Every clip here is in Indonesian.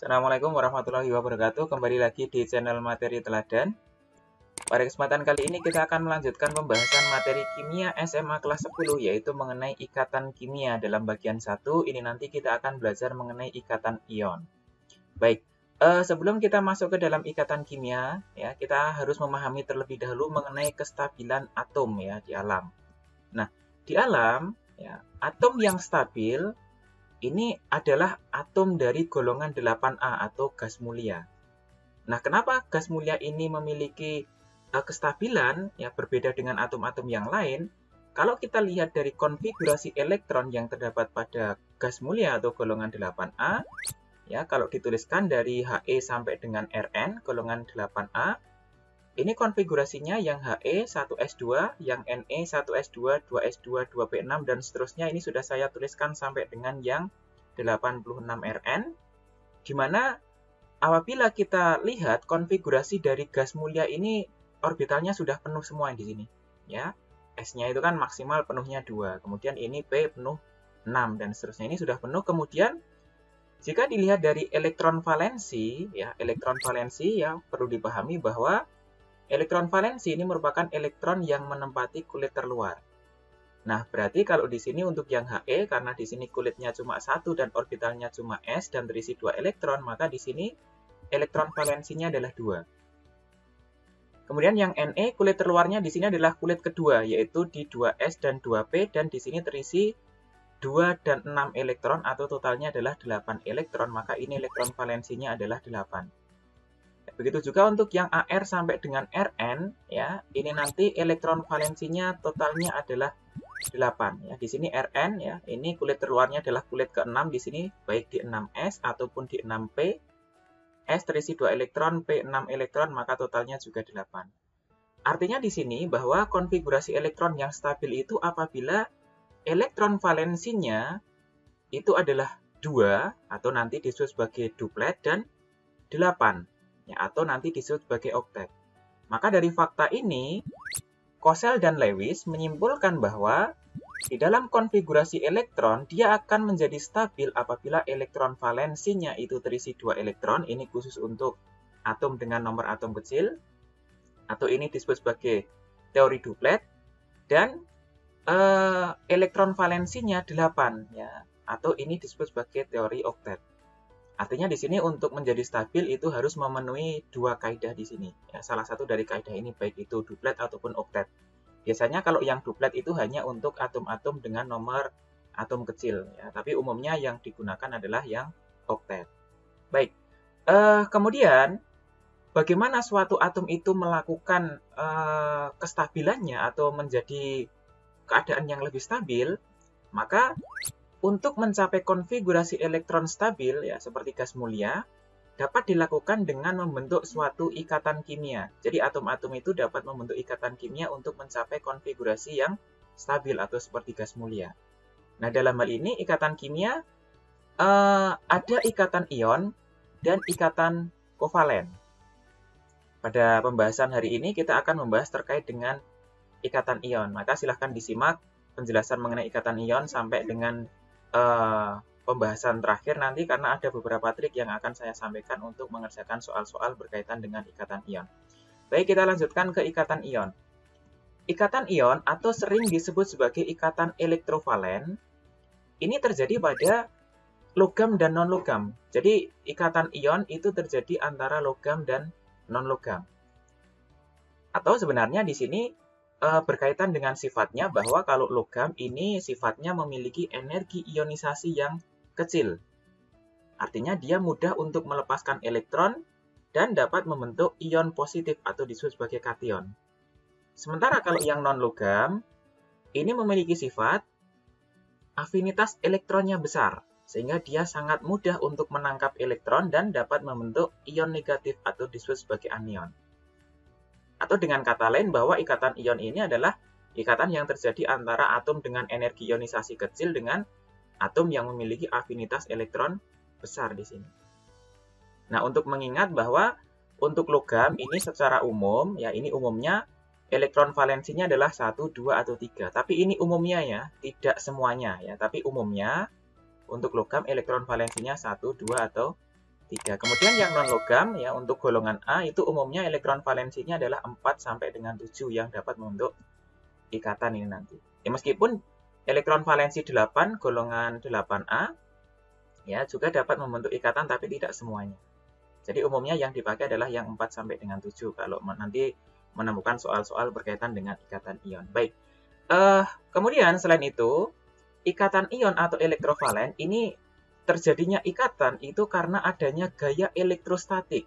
Assalamualaikum warahmatullahi wabarakatuh. Kembali lagi di channel Materi Teladan. Pada kesempatan kali ini kita akan melanjutkan pembahasan materi kimia SMA kelas 10, yaitu mengenai ikatan kimia dalam bagian 1. Ini nanti kita akan belajar mengenai ikatan ion. Baik, sebelum kita masuk ke dalam ikatan kimia, ya, kita harus memahami terlebih dahulu mengenai kestabilan atom ya di alam. Nah, di alam, ya, atom yang stabil ini adalah atom dari golongan 8A atau gas mulia. Nah, kenapa gas mulia ini memiliki kestabilan ya berbeda dengan atom-atom yang lain? Kalau kita lihat dari konfigurasi elektron yang terdapat pada gas mulia atau golongan 8A, ya kalau dituliskan dari He sampai dengan Rn golongan 8A, ini konfigurasinya yang He 1s2, yang Ne 1s2, 2s2, 2p6 dan seterusnya. Ini sudah saya tuliskan sampai dengan yang 86Rn, di mana apabila kita lihat konfigurasi dari gas mulia ini orbitalnya sudah penuh semua di sini, ya. S-nya itu kan maksimal penuhnya 2, kemudian ini P penuh 6 dan seterusnya. Ini sudah penuh. Kemudian jika dilihat dari elektron valensi, ya, elektron valensi ya perlu dipahami bahwa elektron valensi ini merupakan elektron yang menempati kulit terluar. Nah, berarti kalau di sini untuk yang He, karena di sini kulitnya cuma 1 dan orbitalnya cuma S dan terisi 2 elektron, maka di sini elektron valensinya adalah 2. Kemudian yang Ne, kulit terluarnya di sini adalah kulit kedua, yaitu di 2S dan 2P, dan di sini terisi 2 dan 6 elektron, atau totalnya adalah 8 elektron, maka ini elektron valensinya adalah 8. Begitu juga untuk yang Ar sampai dengan Rn, ya, ini nanti elektron valensinya totalnya adalah 8 ya. Di sini Rn ya, ini kulit terluarnya adalah kulit ke-6 di sini, baik di 6s ataupun di 6p. S terisi 2 elektron, P 6 elektron, maka totalnya juga 8. Artinya di sini bahwa konfigurasi elektron yang stabil itu apabila elektron valensinya itu adalah 2 atau nanti disebut sebagai duplet dan 8 ya, atau nanti disebut sebagai oktet. Maka dari fakta ini Kossel dan Lewis menyimpulkan bahwa di dalam konfigurasi elektron, dia akan menjadi stabil apabila elektron valensinya itu terisi 2 elektron, ini khusus untuk atom dengan nomor atom kecil, atau ini disebut sebagai teori duplet, dan elektron valensinya 8, ya, atau ini disebut sebagai teori oktet. Artinya di sini untuk menjadi stabil itu harus memenuhi 2 kaidah di sini. Ya, salah satu dari kaidah ini baik itu duplet ataupun oktet. Biasanya kalau yang duplet itu hanya untuk atom-atom dengan nomor atom kecil, ya. Tapi umumnya yang digunakan adalah yang oktet. Baik, kemudian bagaimana suatu atom itu melakukan kestabilannya atau menjadi keadaan yang lebih stabil? Maka untuk mencapai konfigurasi elektron stabil, ya seperti gas mulia, dapat dilakukan dengan membentuk suatu ikatan kimia. Jadi atom-atom itu dapat membentuk ikatan kimia untuk mencapai konfigurasi yang stabil atau seperti gas mulia. Nah, dalam hal ini ikatan kimia ada ikatan ion dan ikatan kovalen. Pada pembahasan hari ini kita akan membahas terkait dengan ikatan ion. Maka silahkan disimak penjelasan mengenai ikatan ion sampai dengan pembahasan terakhir nanti, karena ada beberapa trik yang akan saya sampaikan untuk mengerjakan soal-soal berkaitan dengan ikatan ion. Baik, kita lanjutkan ke ikatan ion. Ikatan ion atau sering disebut sebagai ikatan elektrovalen, ini terjadi pada logam dan non-logam. Jadi ikatan ion itu terjadi antara logam dan non-logam. Atau sebenarnya di sini berkaitan dengan sifatnya, bahwa kalau logam ini sifatnya memiliki energi ionisasi yang kecil. Artinya dia mudah untuk melepaskan elektron dan dapat membentuk ion positif atau disebut sebagai kation. Sementara kalau yang non-logam ini memiliki sifat afinitas elektronnya besar, sehingga dia sangat mudah untuk menangkap elektron dan dapat membentuk ion negatif atau disebut sebagai anion. Atau dengan kata lain bahwa ikatan ion ini adalah ikatan yang terjadi antara atom dengan energi ionisasi kecil dengan atom yang memiliki afinitas elektron besar di sini. Nah, untuk mengingat bahwa untuk logam ini secara umum, ya ini umumnya elektron valensinya adalah 1, 2, atau 3. Tapi ini umumnya ya, tidak semuanya ya. Tapi umumnya untuk logam elektron valensinya 1, 2, atau 3. Kemudian yang non-logam, ya, untuk golongan A itu umumnya elektron valensinya adalah 4 sampai dengan 7 yang dapat membentuk ikatan ini nanti. Ya, meskipun elektron valensi 8, golongan 8A, ya, juga dapat membentuk ikatan tapi tidak semuanya. Jadi umumnya yang dipakai adalah yang 4 sampai dengan 7 kalau nanti menemukan soal-soal berkaitan dengan ikatan ion. Baik. Kemudian selain itu, ikatan ion atau elektrovalen ini terjadinya ikatan itu karena adanya gaya elektrostatik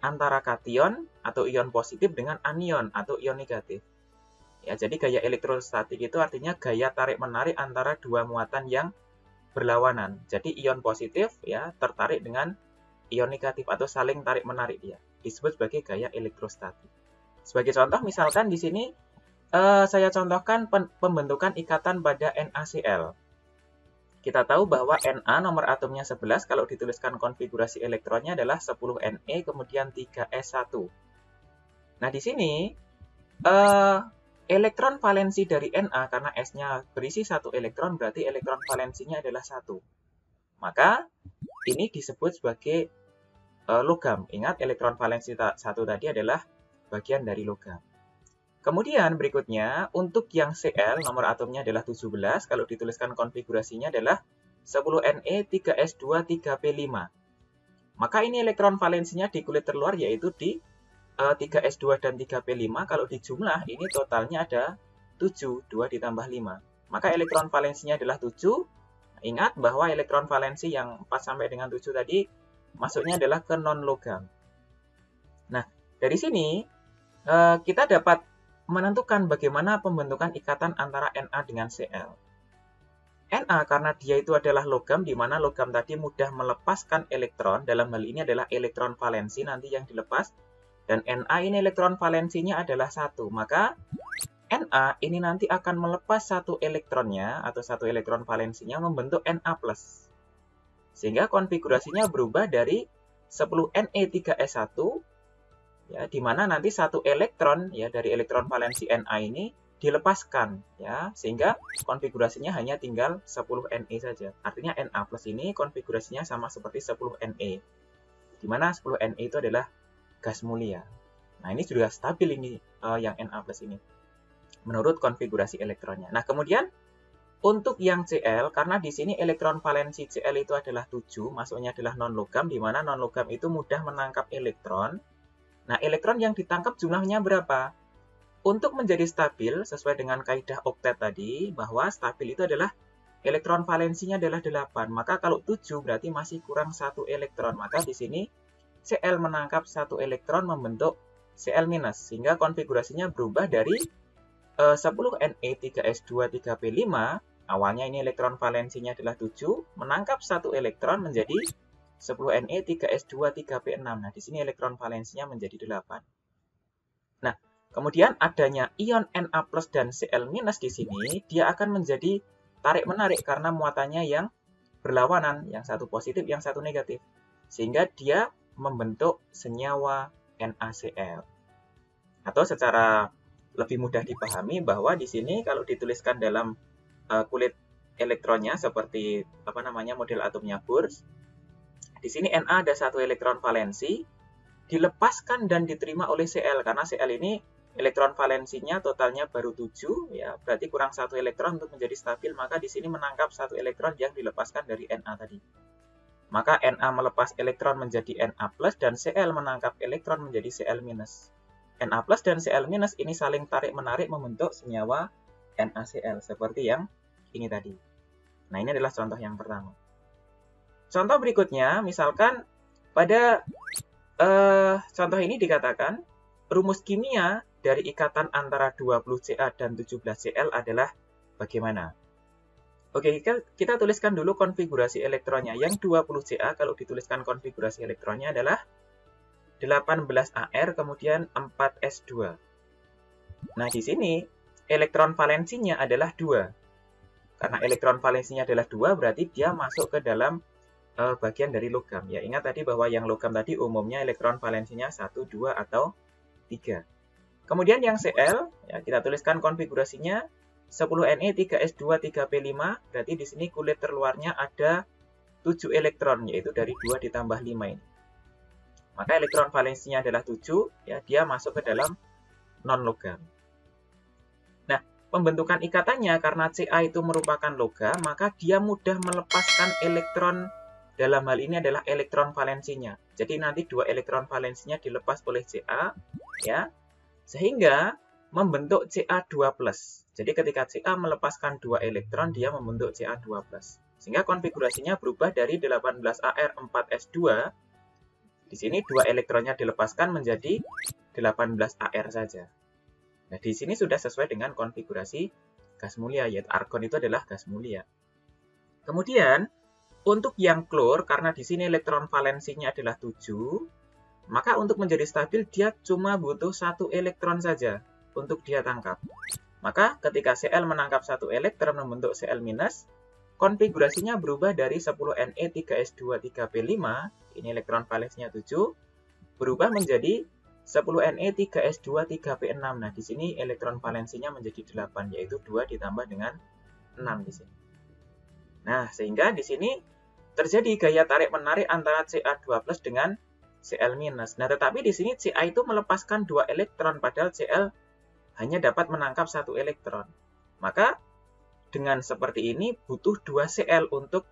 antara kation atau ion positif dengan anion atau ion negatif. Ya, jadi gaya elektrostatik itu artinya gaya tarik-menarik antara dua muatan yang berlawanan. Jadi ion positif, ya, tertarik dengan ion negatif atau saling tarik-menarik dia. Disebut sebagai gaya elektrostatik. Sebagai contoh, misalkan di sini saya contohkan pembentukan ikatan pada NaCl. Kita tahu bahwa Na nomor atomnya 11, kalau dituliskan konfigurasi elektronnya adalah 10Ne, kemudian 3S1. Nah, di sini elektron valensi dari Na, karena S-nya berisi 1 elektron, berarti elektron valensinya adalah 1. Maka, ini disebut sebagai logam. Ingat, elektron valensi 1 tadi adalah bagian dari logam. Kemudian berikutnya, untuk yang Cl, nomor atomnya adalah 17, kalau dituliskan konfigurasinya adalah 10Ne, 3S2, 3P5. Maka ini elektron valensinya di kulit terluar yaitu di 3S2 dan 3P5, kalau dijumlah ini totalnya ada 7, 2 ditambah 5. Maka elektron valensinya adalah 7. Ingat bahwa elektron valensi yang 4 sampai dengan 7 tadi masuknya adalah ke non-logam. Nah, dari sini kita dapat menentukan bagaimana pembentukan ikatan antara Na dengan Cl. Na karena dia itu adalah logam, di mana logam tadi mudah melepaskan elektron, dalam hal ini adalah elektron valensi nanti yang dilepas, dan Na ini elektron valensinya adalah 1. Maka Na ini nanti akan melepas 1 elektronnya, atau 1 elektron valensinya membentuk Na+. Sehingga konfigurasinya berubah dari 10Ne3S1, ya, di mana nanti 1 elektron, ya, dari elektron valensi Na ini dilepaskan, ya, sehingga konfigurasinya hanya tinggal 10Ne saja. Artinya Na+ ini konfigurasinya sama seperti 10Ne, di mana 10Ne itu adalah gas mulia. Nah, ini sudah stabil ini yang Na+ ini menurut konfigurasi elektronnya. Nah, kemudian untuk yang Cl, karena di sini elektron valensi Cl itu adalah 7, masuknya adalah non-logam, di mana non-logam itu mudah menangkap elektron. Nah, elektron yang ditangkap jumlahnya berapa? Untuk menjadi stabil, sesuai dengan kaidah oktet tadi, bahwa stabil itu adalah elektron valensinya adalah 8. Maka kalau 7 berarti masih kurang 1 elektron. Maka di sini Cl menangkap 1 elektron membentuk Cl-, sehingga konfigurasinya berubah dari 10Ne3S2 3P5. Awalnya ini elektron valensinya adalah 7, menangkap 1 elektron menjadi 10Ne3S2 3P6. Nah, di sini elektron valensinya menjadi 8. Nah, kemudian adanya ion Na+ dan Cl- di sini, dia akan menjadi tarik-menarik karena muatannya yang berlawanan, yang satu positif, yang satu negatif. Sehingga dia membentuk senyawa NaCl. Atau secara lebih mudah dipahami bahwa di sini kalau dituliskan dalam kulit elektronnya seperti model atomnya Bohr. Di sini Na ada 1 elektron valensi, dilepaskan dan diterima oleh Cl, karena Cl ini elektron valensinya totalnya baru 7, ya, berarti kurang 1 elektron untuk menjadi stabil, maka di sini menangkap 1 elektron yang dilepaskan dari Na tadi. Maka Na melepas elektron menjadi Na+, dan Cl menangkap elektron menjadi Cl-. Na+ dan Cl- ini saling tarik-menarik membentuk senyawa NaCl, seperti yang ini tadi. Nah, ini adalah contoh yang pertama. Contoh berikutnya, misalkan pada contoh ini dikatakan rumus kimia dari ikatan antara 20Ca dan 17Cl adalah bagaimana? Oke, kita tuliskan dulu konfigurasi elektronnya. Yang 20Ca kalau dituliskan konfigurasi elektronnya adalah 18Ar kemudian 4S2. Nah, di sini elektron valensinya adalah 2. Karena elektron valensinya adalah 2, berarti dia masuk ke dalam bagian dari logam. Ya, ingat tadi bahwa yang logam tadi umumnya elektron valensinya 1, 2, atau 3. Kemudian yang Cl, ya, kita tuliskan konfigurasinya 10Ne3S2 3P5, berarti di sini kulit terluarnya ada 7 elektron, yaitu dari 2 ditambah 5 ini. Maka elektron valensinya adalah 7, ya, dia masuk ke dalam non-logam. Nah, pembentukan ikatannya karena Ca itu merupakan logam, maka dia mudah melepaskan elektron, dalam hal ini adalah elektron valensinya. Jadi nanti 2 elektron valensinya dilepas oleh Ca, ya, sehingga membentuk Ca2+. Jadi ketika Ca melepaskan 2 elektron, dia membentuk Ca2+. Sehingga konfigurasinya berubah dari 18Ar4S2. Di sini 2 elektronnya dilepaskan menjadi 18Ar saja. Nah, di sini sudah sesuai dengan konfigurasi gas mulia, yaitu argon itu adalah gas mulia. Kemudian, untuk yang klor, karena di sini elektron valensinya adalah 7, maka untuk menjadi stabil, dia cuma butuh 1 elektron saja untuk dia tangkap. Maka ketika Cl menangkap 1 elektron membentuk Cl-, konfigurasinya berubah dari 10Ne3S2 3P5, ini elektron valensinya 7, berubah menjadi 10Ne3S2 3P6. Nah, di sini elektron valensinya menjadi 8, yaitu 2 ditambah dengan 6 di sini. Nah, sehingga di sini terjadi gaya tarik-menarik antara Ca2+ dengan Cl-. Nah, tetapi di sini Ca itu melepaskan 2 elektron, padahal Cl hanya dapat menangkap 1 elektron. Maka dengan seperti ini butuh 2 Cl untuk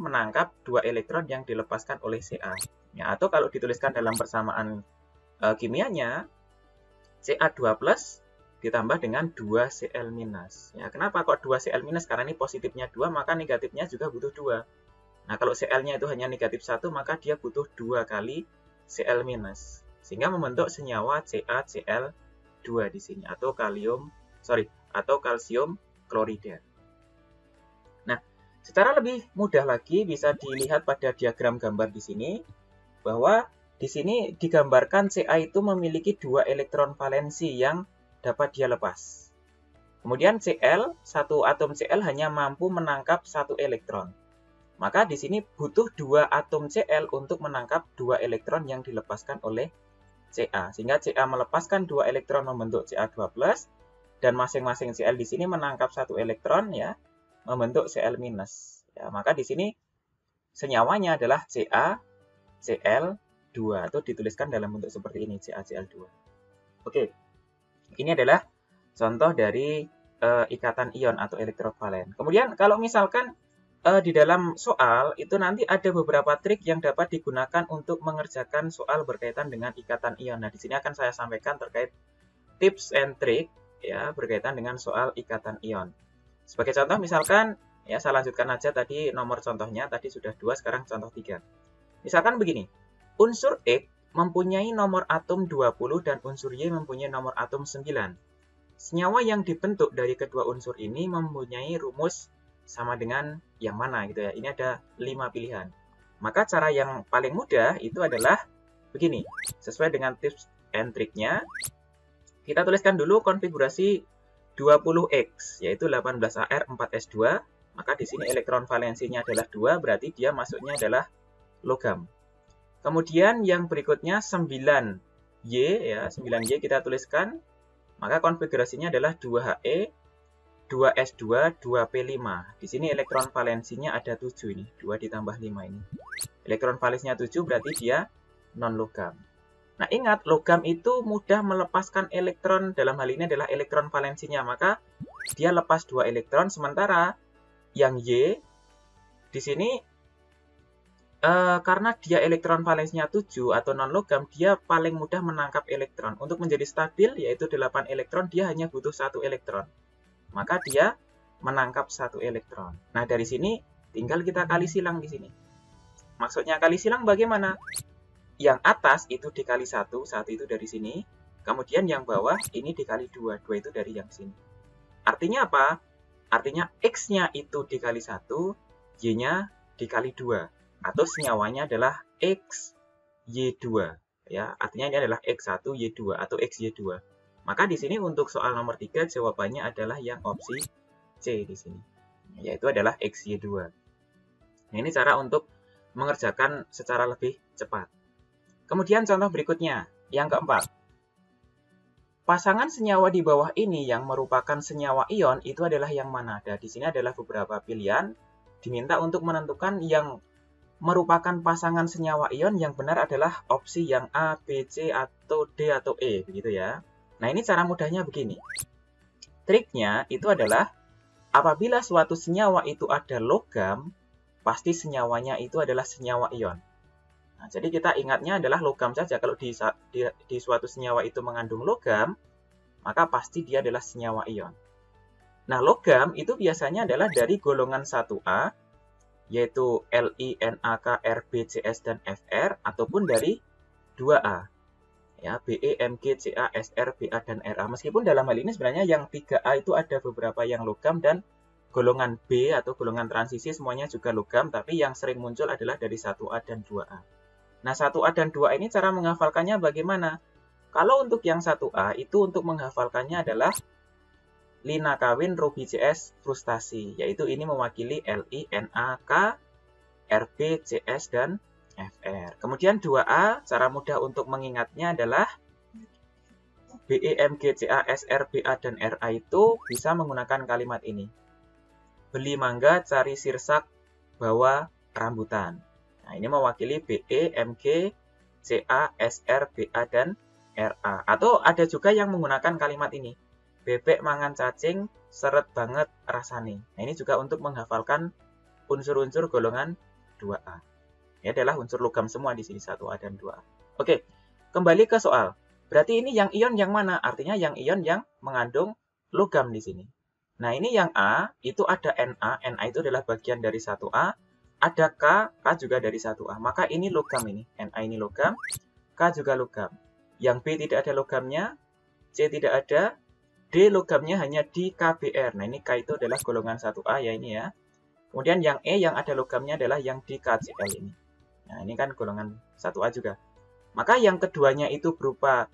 menangkap 2 elektron yang dilepaskan oleh Ca. Ya, atau kalau dituliskan dalam persamaan kimianya, Ca2+ ditambah dengan 2 Cl-. Ya, kenapa kok 2 Cl-? Karena ini positifnya 2, maka negatifnya juga butuh 2. Nah, kalau Cl-nya itu hanya negatif 1, maka dia butuh 2 kali Cl-. Sehingga membentuk senyawa CaCl2 di sini, atau kalsium klorida. Nah, secara lebih mudah lagi bisa dilihat pada diagram gambar di sini, bahwa di sini digambarkan Ca itu memiliki 2 elektron valensi yang dapat dia lepas. Kemudian satu atom Cl hanya mampu menangkap 1 elektron. Maka di sini butuh 2 atom Cl untuk menangkap 2 elektron yang dilepaskan oleh Ca. Sehingga Ca melepaskan 2 elektron membentuk Ca2+, dan masing-masing Cl di sini menangkap 1 elektron, ya, membentuk Cl-. Ya, maka di sini senyawanya adalah CaCl2, atau dituliskan dalam bentuk seperti ini, CaCl2. Oke. Ini adalah contoh dari ikatan ion atau elektrovalen. Kemudian kalau misalkan di dalam soal itu nanti ada beberapa trik yang dapat digunakan untuk mengerjakan soal berkaitan dengan ikatan ion. Nah, di sini akan saya sampaikan terkait tips and trick, ya, berkaitan dengan soal ikatan ion. Sebagai contoh misalkan, ya, saya lanjutkan aja tadi nomor contohnya, tadi sudah 2, sekarang contoh 3. Misalkan begini, unsur X mempunyai nomor atom 20 dan unsur Y mempunyai nomor atom 9. Senyawa yang dibentuk dari kedua unsur ini mempunyai rumus sama dengan yang mana gitu ya. Ini ada 5 pilihan. Maka cara yang paling mudah itu adalah begini. Sesuai dengan tips and triknya, kita tuliskan dulu konfigurasi 20X, yaitu 18Ar4S2. Maka di sini elektron valensinya adalah 2, berarti dia masuknya adalah logam. Kemudian yang berikutnya 9Y, ya, 9Y kita tuliskan. Maka konfigurasinya adalah 2He, 2S2, 2P5. Di sini elektron valensinya ada 7 ini, 2 ditambah 5 ini. Elektron valensinya 7 berarti dia non-logam. Nah, ingat, logam itu mudah melepaskan elektron, dalam hal ini adalah elektron valensinya. Maka dia lepas 2 elektron, sementara yang Y di sini karena dia elektron valensinya 7 atau non-logam, dia paling mudah menangkap elektron. Untuk menjadi stabil, yaitu 8 elektron, dia hanya butuh 1 elektron. Maka dia menangkap 1 elektron. Nah, dari sini tinggal kita kali silang di sini. Maksudnya kali silang bagaimana? Yang atas itu dikali 1 itu dari sini. Kemudian yang bawah ini dikali 2 itu dari yang sini. Artinya apa? Artinya X-nya itu dikali 1, Y-nya dikali 2. Atau senyawanya adalah XY2. Ya, artinya ini adalah X1Y2 atau XY2. Maka di sini untuk soal nomor 3 jawabannya adalah yang opsi C di sini, yaitu adalah XY2. Nah, ini cara untuk mengerjakan secara lebih cepat. Kemudian contoh berikutnya, yang keempat. Pasangan senyawa di bawah ini yang merupakan senyawa ion itu adalah yang mana? Nah, di sini adalah beberapa pilihan. diminta untuk menentukan yang merupakan pasangan senyawa ion yang benar adalah opsi yang A, B, C, atau D, atau E, begitu ya. Nah, ini cara mudahnya begini. Triknya itu adalah apabila suatu senyawa itu ada logam, pasti senyawanya itu adalah senyawa ion. Nah, jadi kita ingatnya adalah logam saja. Kalau di suatu senyawa itu mengandung logam, maka pasti dia adalah senyawa ion. Nah, logam itu biasanya adalah dari golongan 1A, yaitu Li, NaK, Rb, Cs, dan Fr, ataupun dari 2A, ya, Be, Mg, Ca, Sr, Ba, dan Ra. Meskipun dalam hal ini sebenarnya yang 3A itu ada beberapa yang logam, dan golongan B atau golongan transisi semuanya juga logam, tapi yang sering muncul adalah dari 1A dan 2A. Nah, 1A dan 2A ini cara menghafalkannya bagaimana? Kalau untuk yang 1A itu untuk menghafalkannya adalah Lina kawin Ruby CS frustasi, yaitu ini mewakili Li, NaK, Rb, Cs, dan Fr. Kemudian 2A, cara mudah untuk mengingatnya adalah Be, Mg, Ca, Sr, Ba, dan Ra itu bisa menggunakan kalimat ini. Beli mangga, cari sirsak, bawa rambutan. Nah, ini mewakili Be, Mg, Ca, Sr, Ba, dan Ra. Atau ada juga yang menggunakan kalimat ini. Bebek mangan cacing, seret banget rasane. Nah, ini juga untuk menghafalkan unsur-unsur golongan 2A. Ini adalah unsur logam semua di sini, 1A dan 2A. Oke, kembali ke soal. Berarti ini yang ion yang mana? Artinya yang ion yang mengandung logam di sini. Nah, ini yang A, itu ada Na. Na itu adalah bagian dari 1A. Ada K, K juga dari 1A. Maka ini logam ini. Na ini logam, K juga logam. Yang B tidak ada logamnya, C tidak ada, D logamnya hanya di KBr. Nah, ini K itu adalah golongan 1A ya ini ya. Kemudian yang E yang ada logamnya adalah yang di KCl ini. Nah, ini kan golongan 1A juga. Maka yang keduanya itu berupa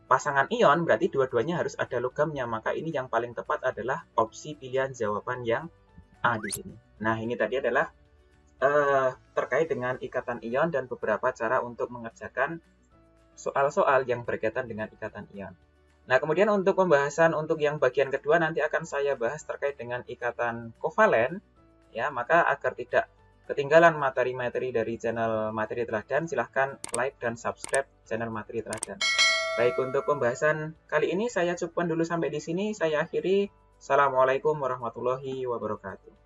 pasangan ion, berarti dua-duanya harus ada logamnya. Maka ini yang paling tepat adalah opsi pilihan jawaban yang A di sini. Nah, ini tadi adalah terkait dengan ikatan ion dan beberapa cara untuk mengerjakan soal-soal yang berkaitan dengan ikatan ion. Nah, kemudian untuk pembahasan untuk yang bagian kedua nanti akan saya bahas terkait dengan ikatan kovalen, ya. Maka agar tidak ketinggalan materi-materi dari channel Materi Teladan, silahkan like dan subscribe channel Materi Teladan. Baik, untuk pembahasan kali ini saya cukupkan dulu sampai di sini. Saya akhiri. Assalamualaikum warahmatullahi wabarakatuh.